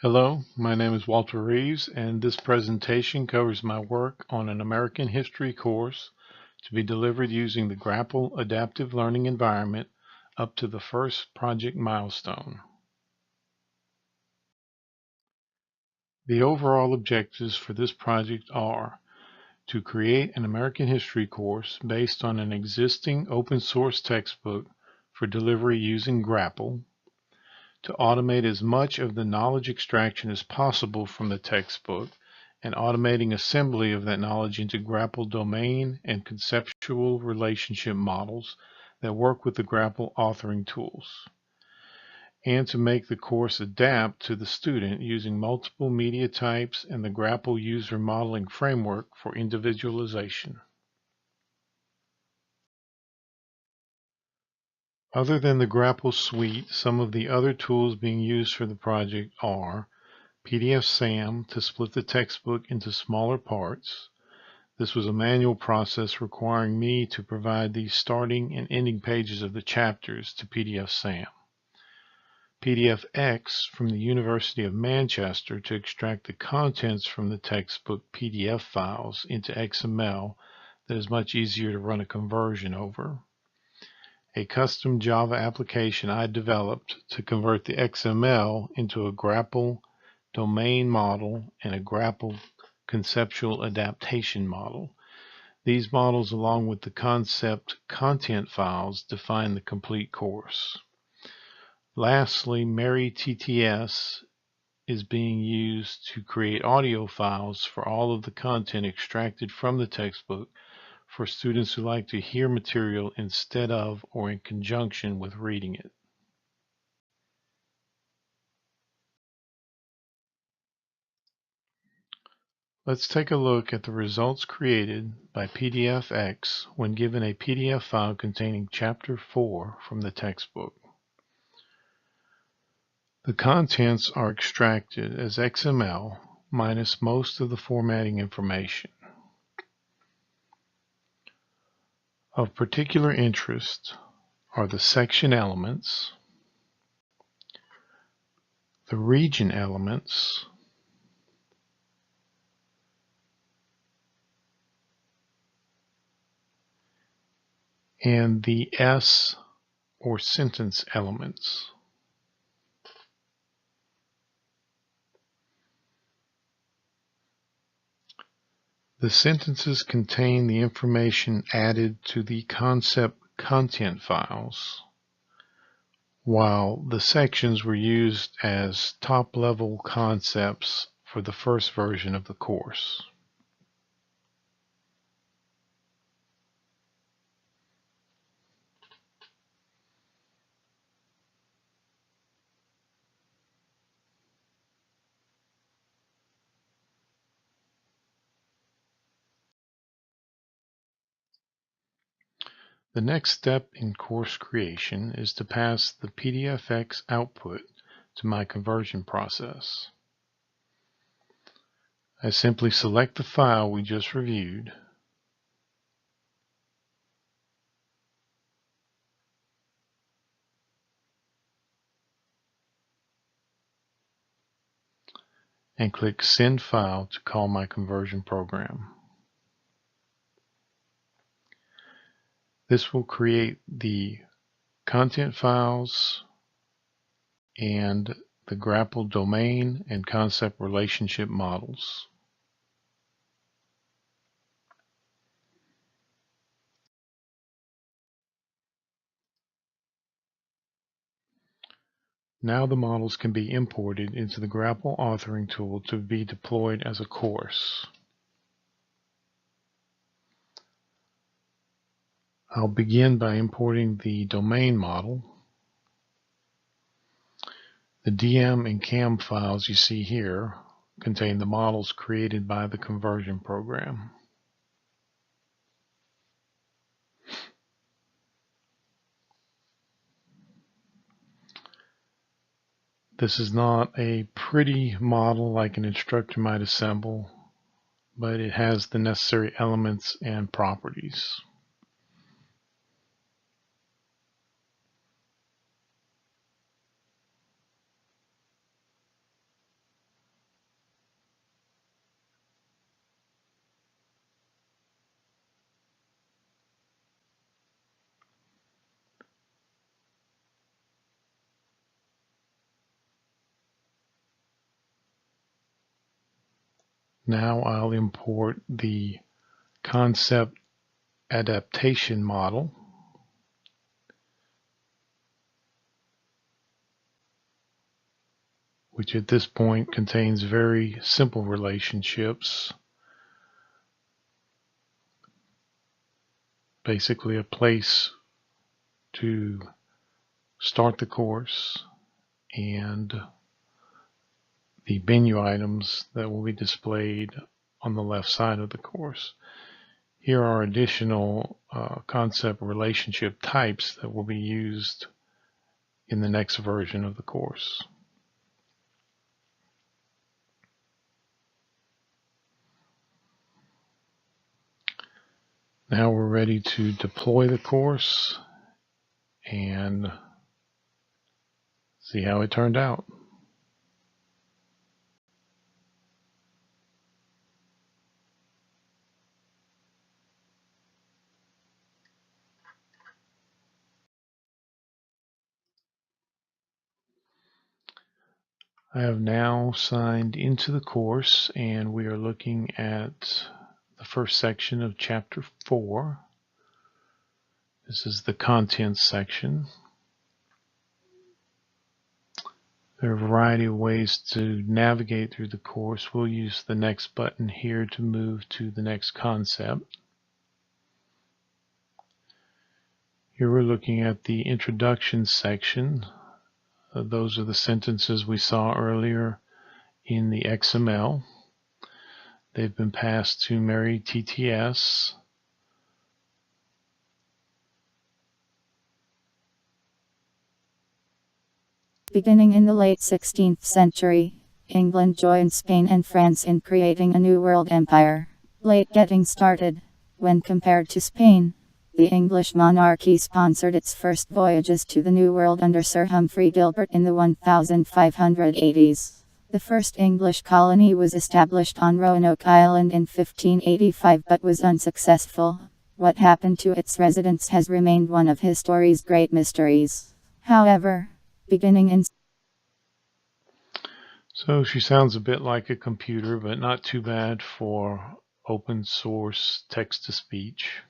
Hello, my name is Walter Reeves, and this presentation covers my work on an American history course to be delivered using the GRAPPLE adaptive learning environment up to the first project milestone. The overall objectives for this project are to create an American history course based on an existing open source textbook for delivery using GRAPPLE, to automate as much of the knowledge extraction as possible from the textbook, and automating assembly of that knowledge into GRAPPLE domain and conceptual relationship models that work with the GRAPPLE authoring tools, and to make the course adapt to the student using multiple media types and the GRAPPLE user modeling framework for individualization. Other than the GRAPPLE suite, some of the other tools being used for the project are PDF-SAM to split the textbook into smaller parts. This was a manual process requiring me to provide the starting and ending pages of the chapters to PDF-SAM. PDF-X from the University of Manchester to extract the contents from the textbook PDF files into XML that is much easier to run a conversion over. A custom Java application I developed to convert the XML into a GRAPPLE domain model and a GRAPPLE conceptual adaptation model. These models, along with the concept content files, define the complete course. Lastly, MaryTTS is being used to create audio files for all of the content extracted from the textbook for students who like to hear material instead of or in conjunction with reading it. Let's take a look at the results created by PDF-X when given a PDF file containing Chapter 4 from the textbook. The contents are extracted as XML minus most of the formatting information. Of particular interest are the section elements, the region elements, and the S or sentence elements. The sentences contain the information added to the concept content files, while the sections were used as top-level concepts for the first version of the course. The next step in course creation is to pass the PDF-X output to my conversion process. I simply select the file we just reviewed, and click Send File to call my conversion program. This will create the content files and the GRAPPLE domain and concept relationship models. Now the models can be imported into the GRAPPLE authoring tool to be deployed as a course. I'll begin by importing the domain model. The DM and CAM files you see here contain the models created by the conversion program. This is not a pretty model like an instructor might assemble, but it has the necessary elements and properties. Now I'll import the concept adaptation model, which at this point contains very simple relationships. Basically a place to start the course and the menu items that will be displayed on the left side of the course. Here are additional concept relationship types that will be used in the next version of the course. Now we're ready to deploy the course and see how it turned out. I have now signed into the course, and we are looking at the first section of Chapter 4. This is the contents section. There are a variety of ways to navigate through the course. We'll use the next button here to move to the next concept. Here we're looking at the introduction section. Those are the sentences we saw earlier in the XML. They've been passed to Mary TTS. Beginning in the late 16th century, England joined Spain and France in creating a new world empire. Late getting started. When compared to Spain, the English monarchy sponsored its first voyages to the New World under Sir Humphrey Gilbert in the 1580s. The first English colony was established on Roanoke Island in 1585 but was unsuccessful. What happened to its residents has remained one of history's great mysteries. However, beginning in So she sounds a bit like a computer, but not too bad for open source text-to-speech.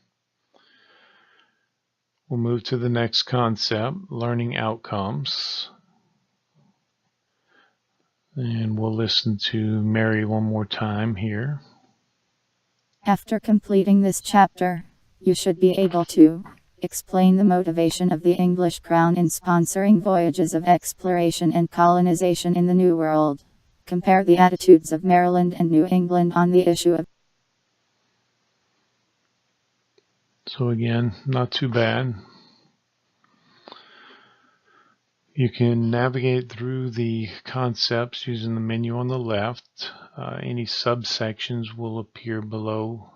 We'll move to the next concept, learning outcomes. And we'll listen to Mary one more time here. After completing this chapter, you should be able to explain the motivation of the English Crown in sponsoring voyages of exploration and colonization in the New World. Compare the attitudes of Maryland and New England on the issue of. So again, not too bad. You can navigate through the concepts using the menu on the left. Any subsections will appear below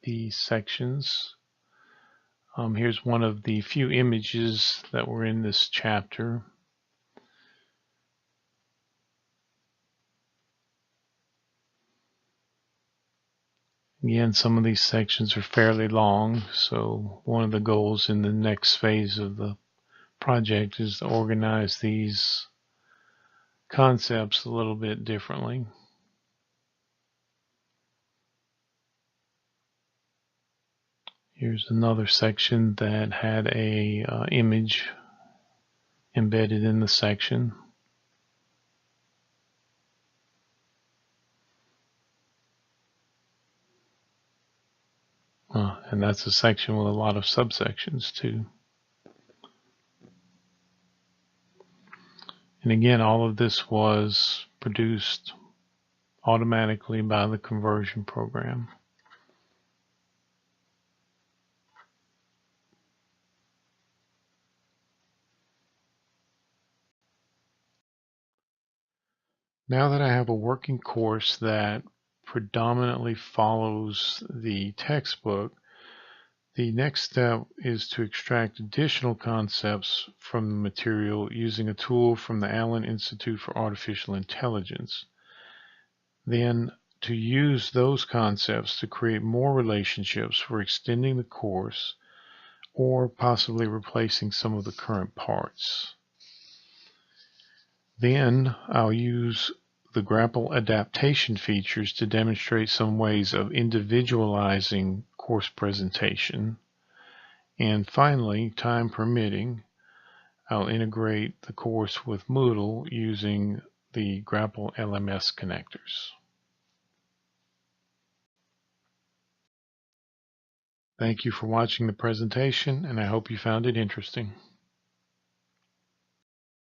the sections. Here's one of the few images that were in this chapter. Again, some of these sections are fairly long, so one of the goals in the next phase of the project is to organize these concepts a little bit differently. Here's another section that had a image embedded in the section. And that's a section with a lot of subsections too. And again, all of this was produced automatically by the conversion program. Now that I have a working course that predominantly follows the textbook, the next step is to extract additional concepts from the material using a tool from the Allen Institute for Artificial Intelligence. Then to use those concepts to create more relationships for extending the course or possibly replacing some of the current parts. Then I'll use the GRAPPLE adaptation features to demonstrate some ways of individualizing course presentation. And finally, time permitting, I'll integrate the course with Moodle using the GRAPPLE LMS connectors. Thank you for watching the presentation, and I hope you found it interesting.